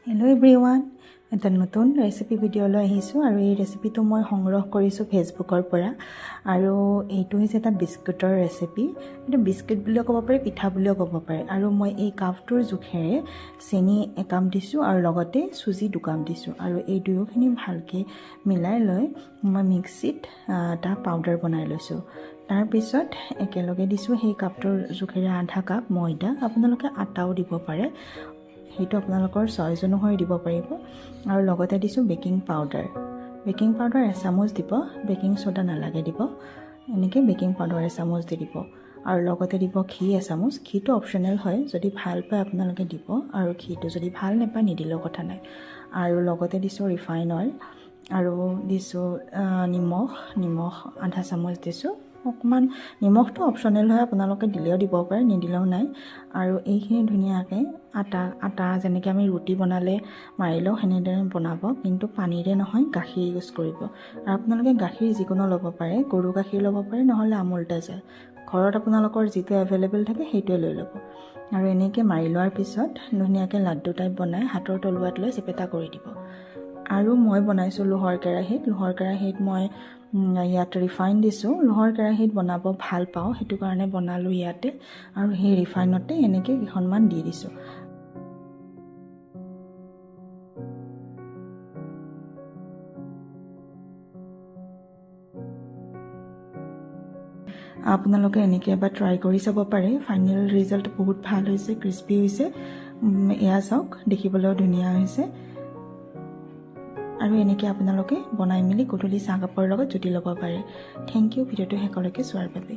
Hello' everyone, এটা নতুন recipe ভিডিঅ'লৈ আহিছোঁ আৰু এই ৰেচিপিটো মই সংগ্ৰহ কৰিছোঁ ফেচবুকৰ পৰা। আৰু এইটো হৈছে এটা বিস্কুটৰ ৰেচিপি। এইটো বিস্কুট বুলিও ক'ব পাৰি, পিঠা বুলিও ক'ব পাৰি। আৰু মই এই কাপটোৰ জোখেৰে চেনি একাপ দিছোঁ আৰু লগতে চুজি 2 কাপ দিছোঁ। আৰু এই দুয়োখিনি ভালকৈ মিলাই লৈ মই মিক্সিত এটা পাউডাৰ বনাই লৈছোঁ। তাৰপিছত একেলগে দিছোঁ সেই কাপটোৰ জোখেৰে আধা কাপ ময়দা, আপোনালোকে আটাও দিব পাৰে, সেইটো আপোনালোকৰ চইচ অনুসৰি দিব পাৰিব। আৰু লগতে দিছোঁ বেকিং পাউডাৰ এচামুচ দিব, বেকিং ছ'ডা নালাগে দিব, এনেকৈ বেকিং পাউডাৰ এচামুচ দি দিব। আৰু লগতে দিব ঘি এচামুচ। ঘিটো অপশ্যনেল হয়, যদি ভাল পায় আপোনালোকে দিব, আৰু ঘিটো যদি ভাল নাপায় নিদিলেও কথা নাই। আৰু লগতে দিছোঁ ৰিফাইন অইল, আৰু দিছোঁ নিমখ আধা চামুচ দিছোঁ। অকণমান নিমখটো অপশ্যনেল হয়, আপোনালোকে দিলেও দিব পাৰে, নিদিলেও নাই। আৰু এইখিনি ধুনীয়াকৈ আটা যেনেকৈ আমি ৰুটি বনালে মাৰি লওঁ সেনেদৰে বনাব, কিন্তু পানীৰে নহয়, গাখীৰ ইউজ কৰিব। আৰু আপোনালোকে গাখীৰ যিকোনো ল'ব পাৰে, গৰু গাখীৰ ল'ব পাৰে, নহ'লে আমুল তাজা। ঘৰত আপোনালোকৰ যিটো এভেইলেবল থাকে সেইটোৱে লৈ ল'ব। আৰু এনেকৈ মাৰি লোৱাৰ পিছত ধুনীয়াকৈ লাড্ডু টাইপ বনাই হাতৰ তলুৱাত লৈ চেপেটা কৰি দিব। আৰু মই বনাইছোঁ লোহাৰ কেৰাহীত মই ইয়াত ৰিফাইন দিছোঁ। লোহাৰ কেৰাহীত বনাব ভাল পাওঁ, সেইটো কাৰণে বনালোঁ ইয়াতে। আৰু সেই ৰিফাইনতে এনেকৈ কেইখনমান দি দিছোঁ। আপোনালোকে এনেকৈ এবাৰ ট্ৰাই কৰি চাব পাৰে। ফাইনেল ৰিজাল্ট বহুত ভাল হৈছে, ক্ৰিস্পি হৈছে। এয়া চাওক, দেখিবলৈও ধুনীয়া হৈছে। আৰু এনেকৈ আপোনালোকে বনাই মেলি গধূলি চাহকাপৰ লগত জুতি ল'ব পাৰে। থেংক ইউ ভিডিঅ'টো শেষলৈকে চোৱাৰ বাবে।